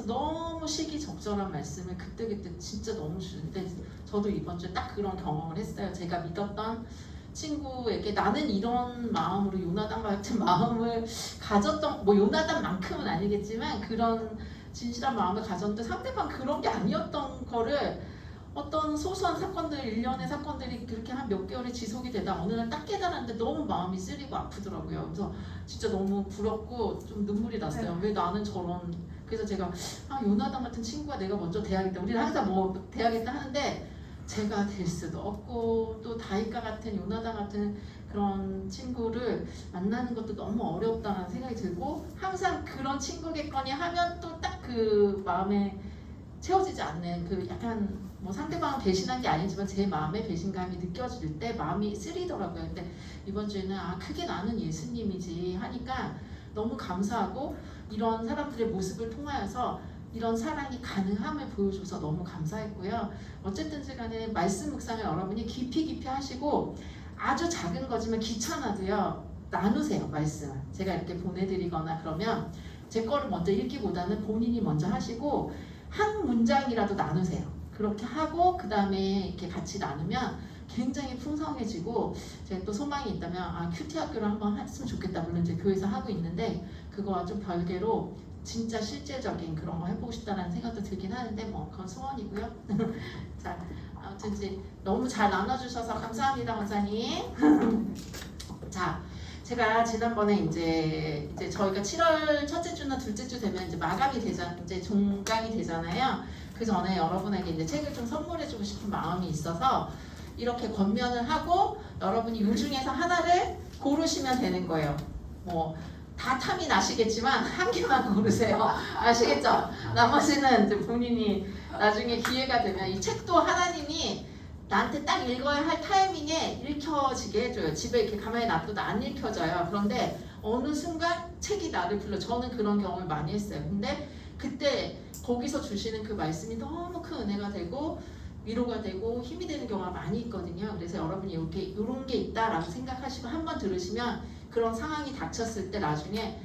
너무 시기적절한 말씀을 그때그때 진짜 너무 주는데 저도 이번 주에 딱 그런 경험을 했어요. 제가 믿었던 친구에게 나는 이런 마음으로 요나단 같은 마음을 가졌던, 뭐 요나단만큼은 아니겠지만 그런 진실한 마음을 가졌는데 상대방 그런 게 아니었던 거를 어떤 소소한 사건들, 일련의 사건들이 그렇게 한 몇 개월이 지속이 되다 어느 날 딱 깨달았는데 너무 마음이 쓰리고 아프더라고요. 그래서 진짜 너무 부럽고 좀 눈물이 났어요. 왜 나는 저런. 그래서 제가 요나단 같은 친구가 내가 먼저 돼야겠다. 우리는 항상 뭐 돼야겠다 하는데 제가 될 수도 없고 또 다윗과 같은 요나단 같은 그런 친구를 만나는 것도 너무 어렵다는 생각이 들고 항상 그런 친구겠거니 하면 또 딱 그 마음에 채워지지 않는 그 약간 뭐 상대방을 배신한 게 아니지만 제 마음의 배신감이 느껴질 때 마음이 쓰리더라고요. 근데 이번 주에는 크게 나는 예수님이지 하니까 너무 감사하고 이런 사람들의 모습을 통하여서 이런 사랑이 가능함을 보여줘서 너무 감사했고요. 어쨌든지 간에 말씀 묵상을 여러분이 깊이 하시고 아주 작은 거지만 귀찮아도요 나누세요. 말씀을 제가 이렇게 보내드리거나 그러면 제 거를 먼저 읽기보다는 본인이 먼저 하시고 한 문장이라도 나누세요. 그렇게 하고 그 다음에 이렇게 같이 나누면 굉장히 풍성해지고 제가 또 소망이 있다면 큐티 학교를 한번 했으면 좋겠다. 물론 이제 교회에서 하고 있는데 그거와 좀 별개로 진짜 실제적인 그런 거 해보고 싶다는 생각도 들긴 하는데 뭐 그건 소원이고요. 자, 아무튼 이제 너무 잘 나눠주셔서 감사합니다, 원사님. 자, 제가 지난번에 이제 저희가 7월 첫째 주나 둘째 주 되면 이제 마감이 이제 종강이 되잖아요. 그 전에 여러분에게 이제 책을 좀 선물해주고 싶은 마음이 있어서 이렇게 권면을 하고 여러분이 이 중에서 하나를 고르시면 되는 거예요. 뭐 다 탐이 나시겠지만 한 개만 고르세요. 아시겠죠? 나머지는 이제 본인이 나중에 기회가 되면 이 책도 하나님이 나한테 딱 읽어야 할 타이밍에 읽혀지게 해줘요. 집에 이렇게 가만히 놔둬도 안 읽혀져요. 그런데 어느 순간 책이 나를 불러. 저는 그런 경험을 많이 했어요. 근데 그때 거기서 주시는 그 말씀이 너무 큰 은혜가 되고 위로가 되고 힘이 되는 경우가 많이 있거든요. 그래서 여러분이 이런 게 있다라고 생각하시고 한번 들으시면 그런 상황이 닥쳤을 때 나중에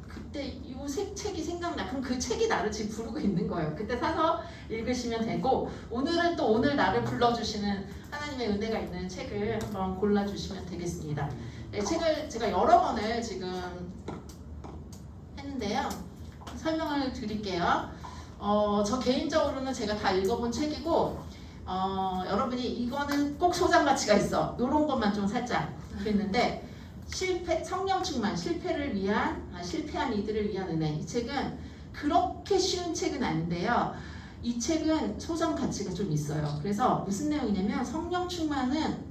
그때 이 책이 생각나. 그럼 그 책이 나를 지금 부르고 있는 거예요. 그때 사서 읽으시면 되고 오늘은 또 오늘 나를 불러주시는 하나님의 은혜가 있는 책을 한번 골라주시면 되겠습니다. 네, 책을 제가 여러 번을 지금 했는데요. 설명을 드릴게요. 저 개인적으로는 제가 다 읽어본 책이고 여러분이 이거는 꼭 소장 가치가 있어. 이런 것만 좀 살짝 그랬는데 성령 충만, 실패한 이들을 위한 은혜. 이 책은 그렇게 쉬운 책은 아닌데요. 이 책은 소장 가치가 좀 있어요. 그래서 무슨 내용이냐면 성령 충만은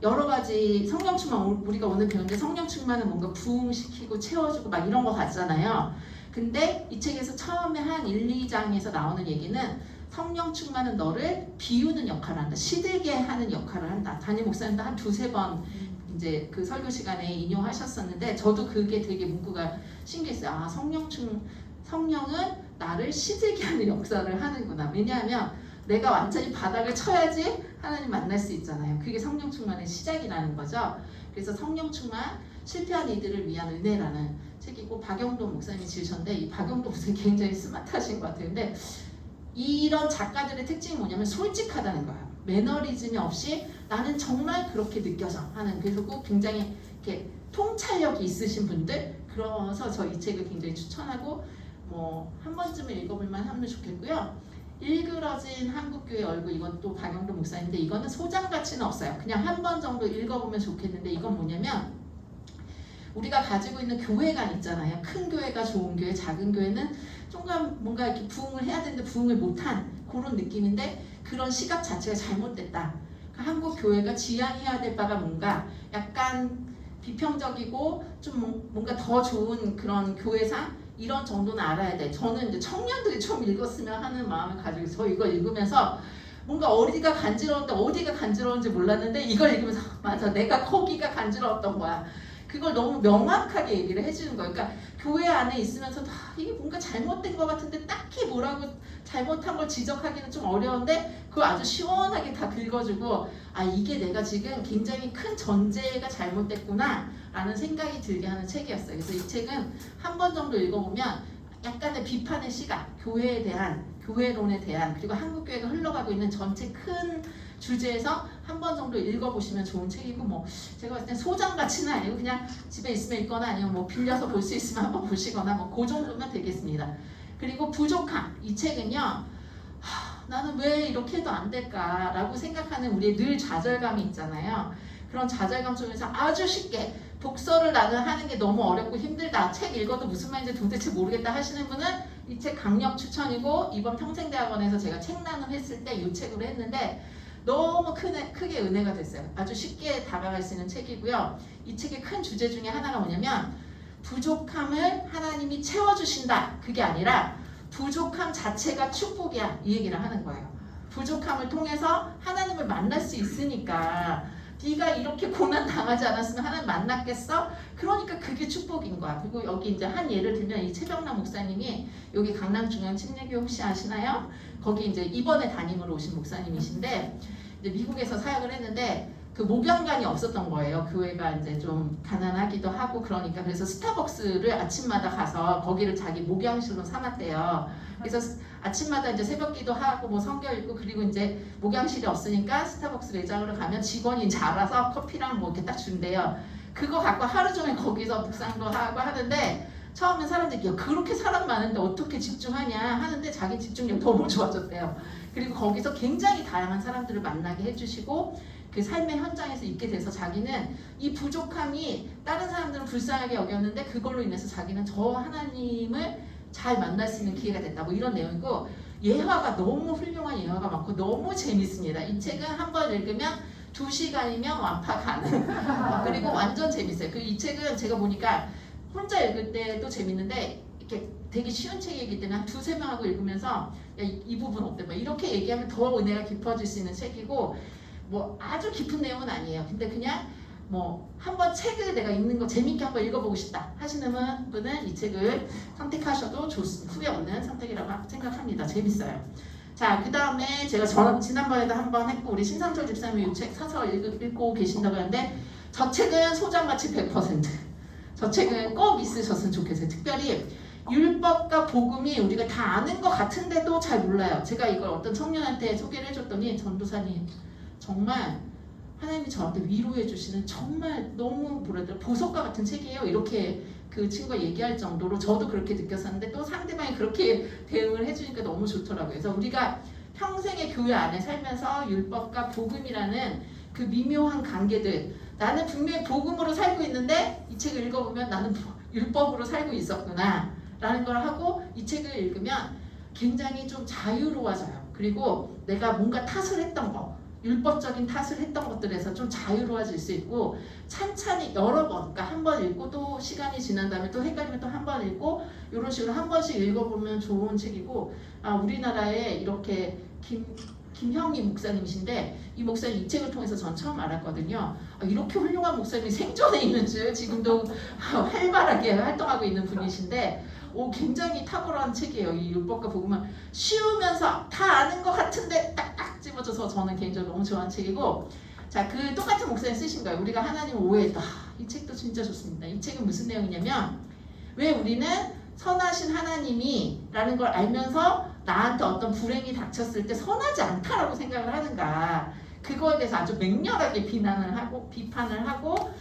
여러 가지 성령 충만 우리가 오늘 배웠는데 성령 충만은 뭔가 부흥시키고 채워주고 막 이런 거 같잖아요. 근데 이 책에서 처음에 한 1, 2장에서 나오는 얘기는 성령 충만은 너를 비우는 역할을 한다. 시들게 하는 역할을 한다. 담임 목사님도 한 두세 번 이제 그 설교 시간에 인용하셨었는데 저도 그게 되게 문구가 신기했어요. 성령은 나를 시들게 하는 역사를 하는구나. 왜냐하면 내가 완전히 바닥을 쳐야지 하나님 만날 수 있잖아요. 그게 성령 충만의 시작이라는 거죠. 그래서 성령 충만, 실패한 이들을 위한 은혜라는 책이고 박영도 목사님이 지으셨는데 이 박영도 목사님 굉장히 스마트하신 것 같아요. 근데 이런 작가들의 특징이 뭐냐면 솔직하다는 거예요. 매너리즘이 없이 나는 정말 그렇게 느껴져 하는. 그래서 꼭 굉장히 이렇게 통찰력이 있으신 분들, 그래서 저 이 책을 굉장히 추천하고 뭐 한 번쯤은 읽어볼만 하면 좋겠고요. 일그러진 한국교회 얼굴, 이건 또 박영도 목사인데 이거는 소장 가치는 없어요. 그냥 한 번 정도 읽어보면 좋겠는데 이건 뭐냐면 우리가 가지고 있는 교회관 있잖아요. 큰 교회가 좋은 교회, 작은 교회는 조금 뭔가 이렇게 부흥을 해야 되는데 부흥을 못한 그런 느낌인데 그런 시각 자체가 잘못됐다. 그러니까 한국 교회가 지향해야 될 바가 뭔가 약간 비평적이고 좀 뭔가 더 좋은 그런 교회상 이런 정도는 알아야 돼. 저는 이제 청년들이 좀 읽었으면 하는 마음을 가지고 저 이거 읽으면서 뭔가 어디가 간지러운지 몰랐는데 이걸 읽으면서 맞아, 내가 거기가 간지러웠던 거야. 그걸 너무 명확하게 얘기를 해주는 거예요. 그러니까 교회 안에 있으면서도 이게 뭔가 잘못된 것 같은데 딱히 뭐라고 잘못한 걸 지적하기는 좀 어려운데 그걸 아주 시원하게 다 긁어주고 이게 내가 지금 굉장히 큰 전제가 잘못됐구나 라는 생각이 들게 하는 책이었어요. 그래서 이 책은 한 번 정도 읽어보면 약간의 비판의 시각, 교회에 대한, 교회론에 대한, 그리고 한국교회가 흘러가고 있는 전체 큰 주제에서 한 번 정도 읽어보시면 좋은 책이고, 뭐 제가 봤을 때 소장가치는 아니고 그냥 집에 있으면 읽거나 아니면 뭐 빌려서 볼 수 있으면 한번 보시거나 뭐 그 정도면 되겠습니다. 그리고 부족함, 이 책은요, 나는 왜 이렇게 해도 안 될까라고 생각하는 우리의 늘 좌절감이 있잖아요. 그런 좌절감 속에서 아주 쉽게 독서를 나는 하는 게 너무 어렵고 힘들다, 책 읽어도 무슨 말인지 도대체 모르겠다 하시는 분은 이 책 강력 추천이고, 이번 평생대학원에서 제가 책 나눔했을 때 이 책으로 했는데 너무 크게 은혜가 됐어요. 아주 쉽게 다가갈 수 있는 책이고요. 이 책의 큰 주제 중에 하나가 뭐냐면 부족함을 하나님이 채워주신다, 그게 아니라 부족함 자체가 축복이야, 이 얘기를 하는 거예요. 부족함을 통해서 하나님을 만날 수 있으니까, 네가 이렇게 고난 당하지 않았으면 하나님 만났겠어? 그러니까 그게 축복인 거야. 그리고 여기 이제 한 예를 들면 이 최병남 목사님이 여기 강남중앙침례교회 혹시 아시나요? 거기 이제 이번에 담임으로 오신 목사님이신데, 이제 미국에서 사역을 했는데 그 목양관이 없었던 거예요. 교회가 이제 좀 가난하기도 하고 그러니까. 그래서 스타벅스를 아침마다 가서 거기를 자기 목양실로 삼았대요. 그래서 아침마다 이제 새벽기도 하고 뭐 성경 읽고, 그리고 이제 목양실이 없으니까 스타벅스 매장으로 가면 직원이 이제 알아서 커피랑 뭐 이렇게 딱 준대요. 그거 갖고 하루 종일 거기서 묵상도 하고 하는데, 처음엔 사람들이 야, 그렇게 사람 많은데 어떻게 집중하냐 하는데 자기 집중력 너무 좋아졌대요. 그리고 거기서 굉장히 다양한 사람들을 만나게 해주시고, 그 삶의 현장에서 있게 돼서 자기는 이 부족함이 다른 사람들은 불쌍하게 여겼는데 그걸로 인해서 자기는 저 하나님을 잘 만날 수 있는 기회가 됐다, 뭐 이런 내용이고, 예화가 너무 훌륭한 예화가 많고 너무 재밌습니다. 이 책은 한 번 읽으면 2시간이면 완파 가능. 그리고 완전 재밌어요. 이 책은 제가 보니까 혼자 읽을 때도 재밌는데 이렇게 되게 쉬운 책이기 때문에 한 2-3명하고 읽으면서 야, 이 부분 어때? 뭐 이렇게 얘기하면 더 은혜가 깊어질 수 있는 책이고, 뭐 아주 깊은 내용은 아니에요. 근데 그냥 뭐 한번 책을 내가 읽는 거 재밌게 한번 읽어보고 싶다 하시는 분은 이 책을 선택하셔도 좋습니다. 후회 없는 선택이라고 생각합니다. 재밌어요. 자, 그 다음에 제가 지난번에도 한번 했고, 우리 신상철 집사님이 이 책 사서 읽고 계신다고 하는데, 저 책은 소장가치 100%. 저 책은 꼭 있으셨으면 좋겠어요. 특별히 율법과 복음이 우리가 다 아는 것 같은데도 잘 몰라요. 제가 이걸 어떤 청년한테 소개를 해줬더니, 전도사님 정말 하나님이 저한테 위로해 주시는 정말 너무 보석과 같은 책이에요, 이렇게 그 친구가 얘기할 정도로 저도 그렇게 느꼈었는데, 또 상대방이 그렇게 대응을 해주니까 너무 좋더라고요. 그래서 우리가 평생의 교회 안에 살면서 율법과 복음이라는 그 미묘한 관계들, 나는 분명히 복음으로 살고 있는데 이 책을 읽어보면 나는 율법으로 살고 있었구나 라는 걸 하고, 이 책을 읽으면 굉장히 좀 자유로워져요. 그리고 내가 뭔가 탓을 했던 거, 율법적인 탓을 했던 것들에서 좀 자유로워질 수 있고, 찬찬히 여러 번, 그러니까 한 번 읽고 또 시간이 지난 다음에 또 헷갈리면 또 한 번 읽고, 이런 식으로 한 번씩 읽어보면 좋은 책이고, 우리나라에 이렇게 김형희 목사님이신데, 이 목사님 이 책을 통해서 전 처음 알았거든요. 이렇게 훌륭한 목사님이 생존해 있는 줄, 지금도 활발하게 활동하고 있는 분이신데, 굉장히 탁월한 책이에요. 이 율법과 복음은 쉬우면서 다 아는 것 같은데 딱딱 집어줘서 저는 개인적으로 너무 좋아하는 책이고, 자, 그 똑같은 목사님 쓰신 거예요. 우리가 하나님을 오해했다. 이 책도 진짜 좋습니다. 이 책은 무슨 내용이냐면, 왜 우리는 선하신 하나님이라는 걸 알면서 나한테 어떤 불행이 닥쳤을 때 선하지 않다라고 생각을 하는가, 그거에 대해서 아주 맹렬하게 비판을 하고,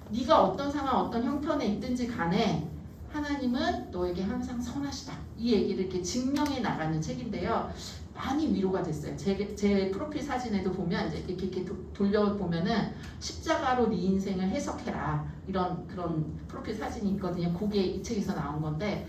네가 어떤 상황, 어떤 형편에 있든지 간에 하나님은 너에게 항상 선하시다, 이 얘기를 이렇게 증명해 나가는 책인데요. 많이 위로가 됐어요. 제 프로필 사진에도 보면 이제 이렇게 돌려보면은 십자가로 네 인생을 해석해라, 이런 그런 프로필 사진이 있거든요. 그게 이 책에서 나온 건데,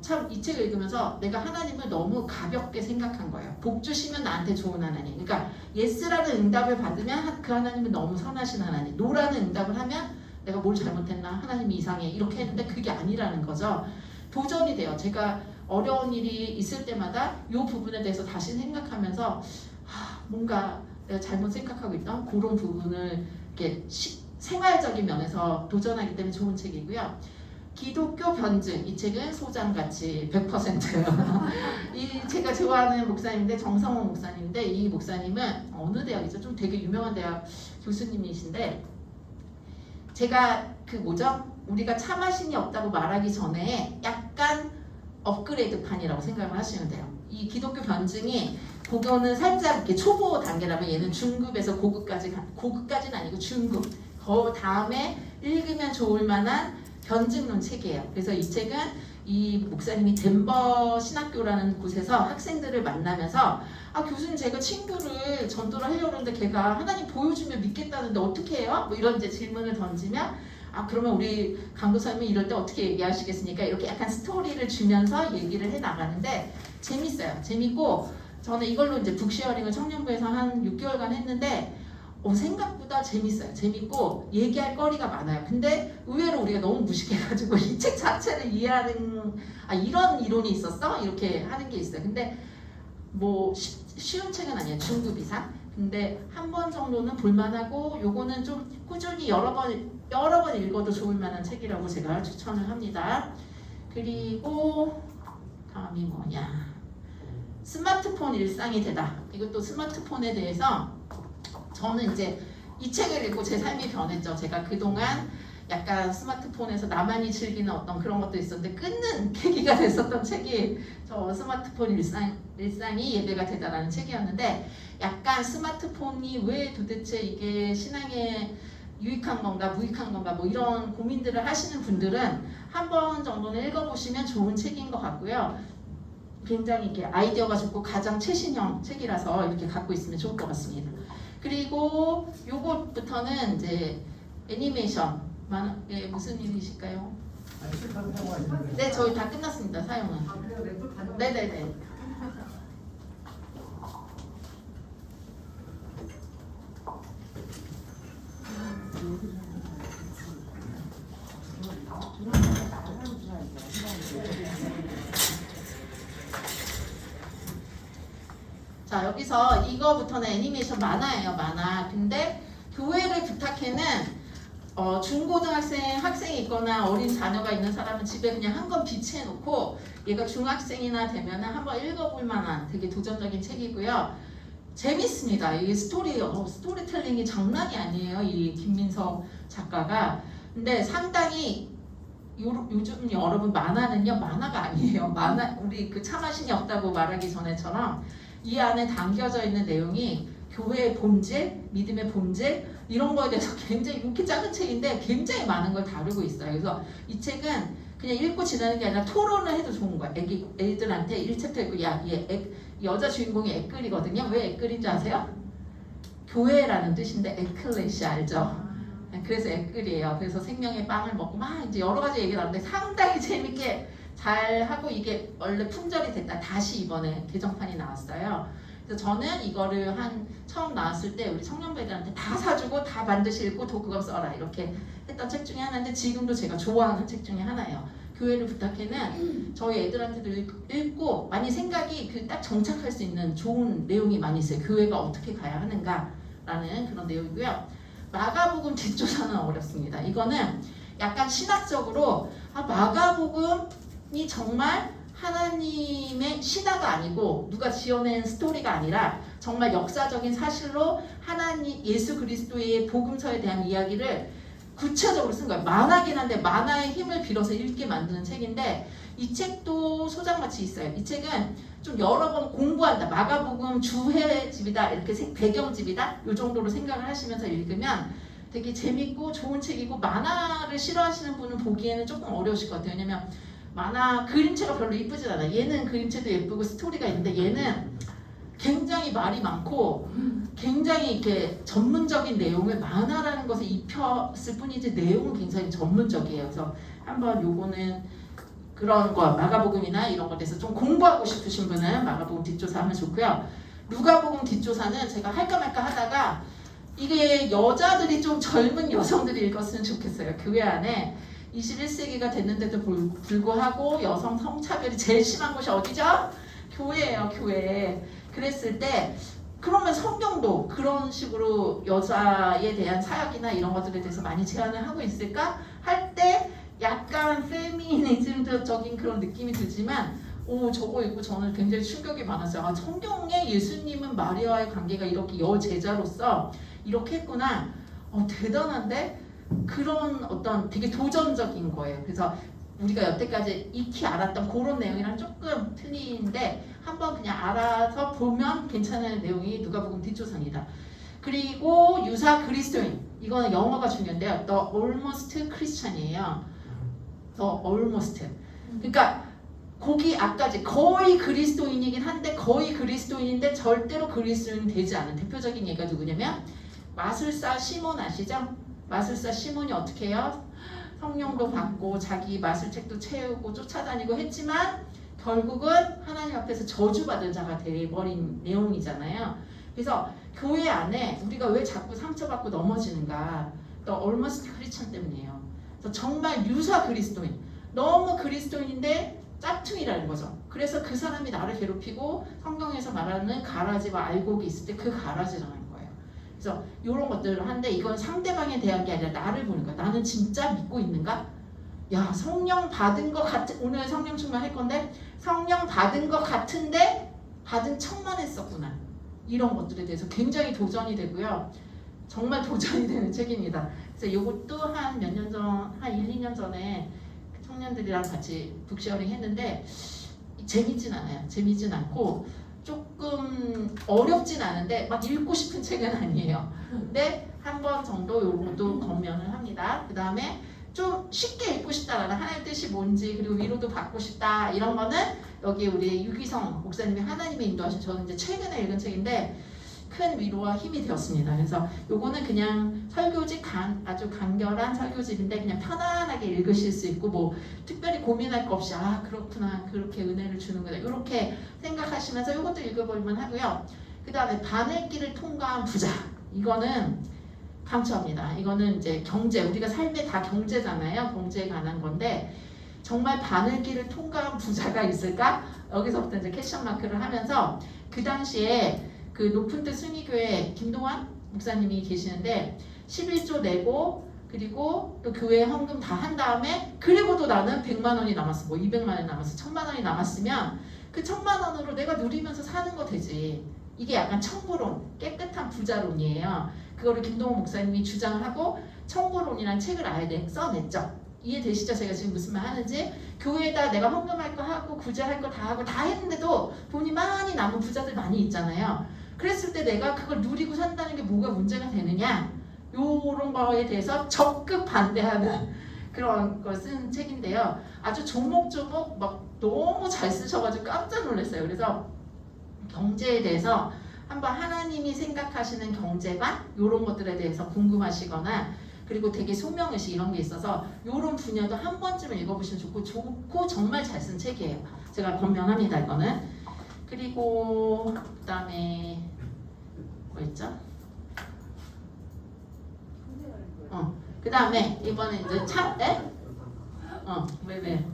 참 이 책을 읽으면서 내가 하나님을 너무 가볍게 생각한 거예요. 복 주시면 나한테 좋은 하나님, 그러니까 예스라는 응답을 받으면 그 하나님은 너무 선하신 하나님, 노라는 응답을 하면 내가 뭘 잘못했나, 하나님이 이상해, 이렇게 했는데 그게 아니라는 거죠. 도전이 돼요. 제가 어려운 일이 있을 때마다 이 부분에 대해서 다시 생각하면서 뭔가 내가 잘못 생각하고 있던 그런 부분을 이렇게 생활적인 면에서 도전하기 때문에 좋은 책이고요. 기독교 변증, 이 책은 소장가치 100%예요. 이 제가 좋아하는 목사님인데, 정성호 목사님인데, 이 목사님은 어느 대학이죠? 좀 되게 유명한 대학 교수님이신데, 제가 우리가 참하신이 없다고 말하기 전에 약간 업그레이드판이라고 생각을 하시면 돼요. 이 기독교 변증이 그거는 살짝 이렇게 초보 단계라면 얘는 중급에서 고급까지는 아니고 중급. 그 다음에 읽으면 좋을 만한 변증론 책이에요. 그래서 이 책은 이 목사님이 덴버 신학교라는 곳에서 학생들을 만나면서 교수님 제가 친구를 전도를 하려고 하는데 걔가 하나님 보여주면 믿겠다는데 어떻게 해요? 뭐 이런 이제 질문을 던지면 그러면 우리 강도사님이 이럴 때 어떻게 얘기하시겠습니까? 이렇게 약간 스토리를 주면서 얘기를 해 나가는데 재밌어요. 재밌고 저는 이걸로 이제 북쉐어링을 청년부에서 한 6개월간 했는데 생각보다 재밌어요. 재밌고 얘기할 거리가 많아요. 근데 의외로 우리가 너무 무식해가지고 이 책 자체를 이해하는 이런 이론이 있었어? 이렇게 하는 게 있어요. 근데 뭐 쉬운 책은 아니에요. 중급 이상. 근데 한 번 정도는 볼만하고 요거는 좀 꾸준히 여러 번 읽어도 좋을 만한 책이라고 제가 추천을 합니다. 그리고 다음이 뭐냐? 스마트폰 일상이 되다. 이것도 스마트폰에 대해서 저는 이제 이 책을 읽고 제 삶이 변했죠. 제가 그동안 약간 스마트폰에서 나만이 즐기는 어떤 그런 것도 있었는데 끊는 계기가 됐었던 책이 저 스마트폰 일상이 예배가 되다라는 책이었는데 약간 스마트폰이 왜 도대체 이게 신앙에 유익한 건가 무익한 건가 뭐 이런 고민들을 하시는 분들은 한 번 정도는 읽어보시면 좋은 책인 것 같고요. 굉장히 이게 아이디어가 좋고 가장 최신형 책이라서 이렇게 갖고 있으면 좋을 것 같습니다. 그리고 요것부터는 이제 애니메이션 무슨 일이실까요? 네, 저희 다 끝났습니다. 사용은. 그래요? 랩을 가져가. 네네네. 자, 여기서 이거부터는 애니메이션 만화예요, 만화. 근데 교회를 부탁해는 중고등학생 학생이 있거나 어린 자녀가 있는 사람은 집에 그냥 한 권 비치해놓고 얘가 중학생이나 되면은 한번 읽어볼 만한 되게 도전적인 책이고요. 재밌습니다. 이 스토리텔링이 장난이 아니에요. 이 김민석 작가가. 근데 상당히 요즘 여러분 만화는요, 만화가 아니에요. 만화 우리 그 참아신이 없다고 말하기 전에처럼 이 안에 담겨져 있는 내용이 교회의 본질, 믿음의 본질 이런 거에 대해서 굉장히 이렇게 작은 책인데 굉장히 많은 걸 다루고 있어요. 그래서 이 책은 그냥 읽고 지나는 게 아니라 토론을 해도 좋은 거야. 애들한테 1챕터 읽고 여자 주인공이 에끌이거든요. 왜 에끌인지 아세요? 교회라는 뜻인데 에클레시아 알죠? 그래서 에끌이에요. 그래서 생명의 빵을 먹고 막 이제 여러 가지 얘기 나오는데 상당히 재밌게 잘 하고 이게 원래 품절이 됐다. 다시 이번에 개정판이 나왔어요. 그래서 저는 이거를 처음 나왔을 때 우리 청년배들한테 다 사주고 다 반드시 읽고 독후감 써라 이렇게 했던 책 중에 하나인데 지금도 제가 좋아하는 책 중에 하나예요. 교회를 부탁해는 저희 애들한테도 읽고 많이 생각이 딱 정착할 수 있는 좋은 내용이 많이 있어요. 교회가 어떻게 가야 하는가라는 그런 내용이고요. 마가복음 뒷조사는 어렵습니다. 이거는 약간 신학적으로 마가복음이 정말 하나님의 신화가 아니고 누가 지어낸 스토리가 아니라 정말 역사적인 사실로 예수 그리스도의 복음서에 대한 이야기를 구체적으로 쓴 거예요. 만화긴 한데 만화의 힘을 빌어서 읽게 만드는 책인데 이 책도 소장같이 있어요. 이 책은 좀 여러 번 공부한다. 마가복음 주해집이다. 이렇게 배경집이다. 이 정도로 생각을 하시면서 읽으면 되게 재밌고 좋은 책이고 만화를 싫어하시는 분은 보기에는 조금 어려우실 것 같아요. 왜냐면 만화 그림체가 별로 이쁘진 않아요. 얘는 그림체도 예쁘고 스토리가 있는데 얘는 굉장히 말이 많고 굉장히 이렇게 전문적인 내용을 만화라는 것에 입혔을 뿐이지 내용은 굉장히 전문적이에요. 그래서 한번 요거는 그런 거 마가복음이나 이런 것에 대해서 좀 공부하고 싶으신 분은 마가복음 뒷조사 하면 좋고요. 누가복음 뒷조사는 제가 할까 말까 하다가 이게 여자들이 좀 젊은 여성들이 읽었으면 좋겠어요. 교회 안에 21세기가 됐는데도 불구하고 여성 성차별이 제일 심한 곳이 어디죠? 교회예요, 교회. 그랬을 때 그러면 성경도 그런 식으로 여자에 대한 사역이나 이런 것들에 대해서 많이 제안을 하고 있을까? 할 때 약간 페미니즘적인 그런 느낌이 들지만 저거 읽고 저는 굉장히 충격이 많았어요. 성경에 예수님은 마리아와의 관계가 이렇게 여제자로서 이렇게 했구나. 대단한데? 그런 어떤 되게 도전적인 거예요. 그래서 우리가 여태까지 익히 알았던 그런 내용이랑 조금 틀린데 한번 그냥 알아서 보면 괜찮은 내용이 누가복음 뒷조상이다. 그리고 유사 그리스도인, 이거는 영어가 중요한데요. The almost Christian이에요. The almost. 그러니까 거기 앞까지 거의 그리스도인이긴 한데 거의 그리스도인인데 절대로 그리스도인 되지 않은 대표적인 예가 누구냐면 마술사 시몬 아시죠? 마술사 시몬이 어떻게 해요? 성령도 받고 자기 마술책도 채우고 쫓아다니고 했지만 결국은 하나님 앞에서 저주받은 자가 되어버린 내용이잖아요. 그래서 교회 안에 우리가 왜 자꾸 상처받고 넘어지는가? 또 almost 크리스천 때문이에요. 그래서 정말 유사 그리스도인, 너무 그리스도인인데 짝퉁이라는 거죠. 그래서 그 사람이 나를 괴롭히고 성경에서 말하는 가라지와 알곡이 있을 때 그 가라지라는 거예요. 그래서 이런 것들을 하는데 이건 상대방에 대한 게 아니라 나를 보는 거야. 나는 진짜 믿고 있는가? 야, 성령 받은 것 같은, 오늘 성령 충만할 건데 성령 받은 것 같은데 받은 척만 했었구나. 이런 것들에 대해서 굉장히 도전이 되고요. 정말 도전이 되는 책입니다. 그래서 이것도 한 몇 년 전, 한 1, 2년 전에 청년들이랑 같이 북쉐어링 했는데 재밌진 않아요. 재밌진 않고 조금 어렵진 않은데 막 읽고 싶은 책은 아니에요. 근데 한 번 정도 요것도 검면을 합니다. 그 다음에 좀 쉽게 읽고 싶다라는 하나님의 뜻이 뭔지 그리고 위로도 받고 싶다 이런 거는 여기 우리 유기성 목사님이 하나님의 인도하신 저는 이제 최근에 읽은 책인데 큰 위로와 힘이 되었습니다. 그래서 요거는 그냥 설교집 아주 간결한 설교집인데 그냥 편안하게 읽으실 수 있고 뭐 특별히 고민할 거 없이 아 그렇구나 그렇게 은혜를 주는구나 이렇게 생각하시면서 요것도 읽어볼만 하고요. 그 다음에 바늘길을 통과한 부자 이거는 강추합니다. 이거는 이제 경제 우리가 삶에 다 경제잖아요. 경제에 관한 건데 정말 바늘길을 통과한 부자가 있을까? 여기서부터 이제 캐션 마크를 하면서 그 당시에 그 높은 뜻 순위교회 김동환 목사님이 계시는데 11조 내고 그리고 또 교회 헌금 다 한 다음에 그리고도 나는 100만 원이 남았어 뭐 200만 원이 남았어 1000만 원이 남았으면 그 1000만 원으로 내가 누리면서 사는 거 되지. 이게 약간 청부론 깨끗한 부자론이에요. 그거를 김동환 목사님이 주장을 하고 청부론이라는 책을 아예 써냈죠. 이해되시죠? 제가 지금 무슨 말 하는지. 교회에다 내가 헌금할 거 하고 구제할 거 다 하고 다 했는데도 돈이 많이 남은 부자들 많이 있잖아요. 그랬을 때 내가 그걸 누리고 산다는 게 뭐가 문제가 되느냐 요런 거에 대해서 적극 반대하는 그런 걸 쓴 책인데요. 아주 조목조목 막 너무 잘 쓰셔가지고 깜짝 놀랐어요. 그래서 경제에 대해서 한번 하나님이 생각하시는 경제관 요런 것들에 대해서 궁금하시거나 그리고 되게 소명의식 이런 게 있어서 요런 분야도 한 번쯤은 읽어보시면 좋고 정말 잘 쓴 책이에요. 제가 권면합니다 이거는. 그리고 그 다음에 뭐 있죠? 그 다음에 이번에 이제 왜?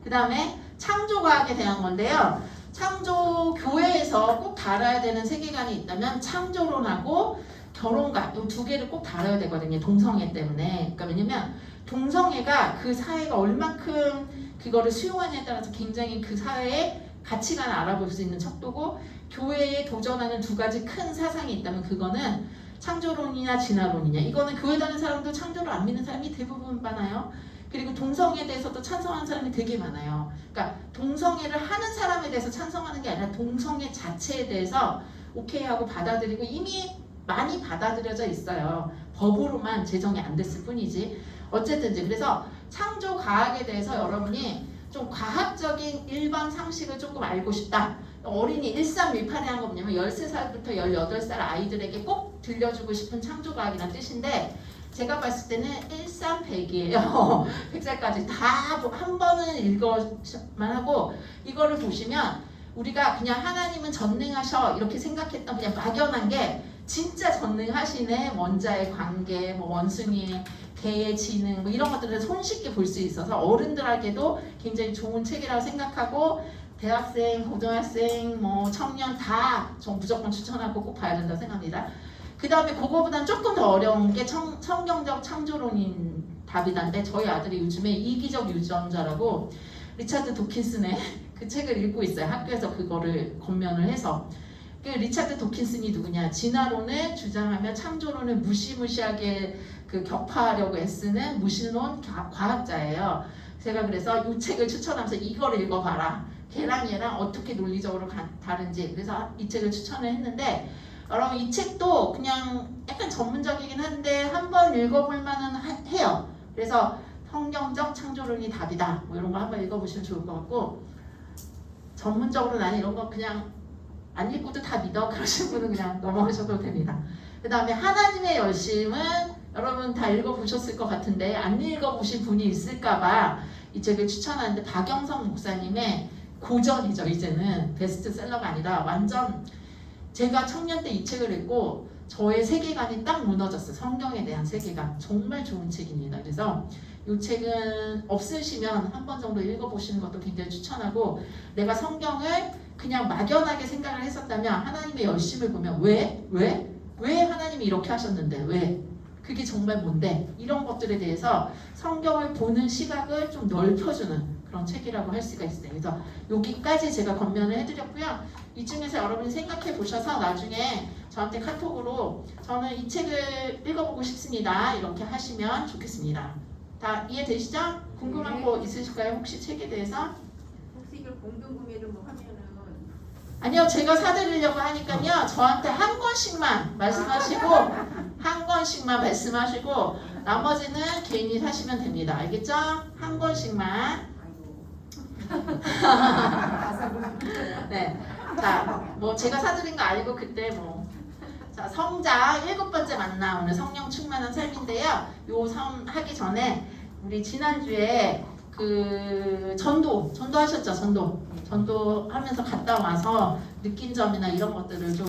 그 다음에 창조과학에 대한 건데요. 창조 교회에서 꼭 다뤄야 되는 세계관이 있다면 창조론하고 결혼관 이 두 개를 꼭 다뤄야 되거든요. 동성애 때문에. 그러니까 왜냐면 동성애가 그 사회가 얼만큼 그거를 수용하냐에 따라서 굉장히 그 사회의 가치관을 알아볼 수 있는 척도고 교회에 도전하는 두 가지 큰 사상이 있다면 그거는 창조론이냐 진화론이냐. 이거는 교회 다니는 사람도 창조를 안 믿는 사람이 대부분 많아요. 그리고 동성애에 대해서도 찬성하는 사람이 되게 많아요. 그러니까 동성애를 하는 사람에 대해서 찬성하는 게 아니라 동성애 자체에 대해서 오케이 하고 받아들이고 이미 많이 받아들여져 있어요. 법으로만 제정이 안 됐을 뿐이지. 어쨌든지 그래서 창조 과학에 대해서 여러분이 좀 과학적인 일반 상식을 조금 알고 싶다. 어린이 1318에 한 거 뭐냐면 13살부터 18살 아이들에게 꼭 들려주고 싶은 창조과학이라는 뜻인데 제가 봤을 때는 1300이에요. 100살까지 다 한 번은 읽어만 하고 이거를 보시면 우리가 그냥 하나님은 전능하셔 이렇게 생각했던 그냥 막연한 게 진짜 전능하시네. 원자의 관계, 뭐 원숭이의 개의 지능 뭐 이런 것들을 손쉽게 볼 수 있어서 어른들에게도 굉장히 좋은 책이라고 생각하고 대학생, 고등학생, 뭐 청년 다 전 무조건 추천하고 꼭 봐야 된다고 생각합니다. 그 다음에 그거보단 조금 더 어려운 게 성경적 창조론인 답이다인데 저희 아들이 요즘에 이기적 유전자라고 리차드 도킨슨의 그 책을 읽고 있어요. 학교에서 그거를 권면을 해서. 리차드 도킨슨이 누구냐? 진화론을 주장하며 창조론을 무시무시하게 그 격파하려고 애쓰는 무신론 과학자예요. 제가 그래서 이 책을 추천하면서 이걸 읽어봐라. 걔랑 얘랑 어떻게 논리적으로 다른지. 그래서 이 책을 추천을 했는데 여러분 이 책도 그냥 약간 전문적이긴 한데 한번 읽어볼 만은 해요. 그래서 성경적 창조론이 답이다. 뭐 이런 거 한번 읽어보시면 좋을 것 같고 전문적으로 나는 이런 거 그냥 안 읽고도 다 믿어 그러신 분은 그냥 넘어가셔도 됩니다. 그 다음에 하나님의 열심은 여러분 다 읽어보셨을 것 같은데 안 읽어보신 분이 있을까봐 이 책을 추천하는데 박영성 목사님의 고전이죠. 이제는 베스트셀러가 아니라 완전 제가 청년 때 이 책을 읽고 저의 세계관이 딱 무너졌어요. 성경에 대한 세계관. 정말 좋은 책입니다. 그래서 이 책은 없으시면 한 번 정도 읽어보시는 것도 굉장히 추천하고 내가 성경을 그냥 막연하게 생각을 했었다면 하나님의 열심을 보면 왜 하나님이 이렇게 하셨는데 왜? 그게 정말 뭔데? 이런 것들에 대해서 성경을 보는 시각을 좀 넓혀주는 그런 책이라고 할 수가 있어요. 그래서 여기까지 제가 권면을 해드렸고요. 이 중에서 여러분이 생각해 보셔서 나중에 저한테 카톡으로 저는 이 책을 읽어보고 싶습니다. 이렇게 하시면 좋겠습니다. 다 이해되시죠? 궁금한 거 있으실까요? 혹시 책에 대해서? 혹시 이걸 공동구매를 뭐 하면은 아니요, 제가 사드리려고 하니까요. 저한테 한 권씩만 말씀하시고 한 권씩만 말씀하시고 나머지는 개인이 사시면 됩니다. 알겠죠? 한 권씩만. 네. 자, 뭐 제가 사드린 거 아니고 그때 뭐. 자, 성자 7번째 만남 오늘 성령 충만한 삶인데요. 요 삶 하기 전에 우리 지난주에 그 전도 하셨죠? 전도 하면서 갔다 와서 느낀 점이나 이런 것들을 좀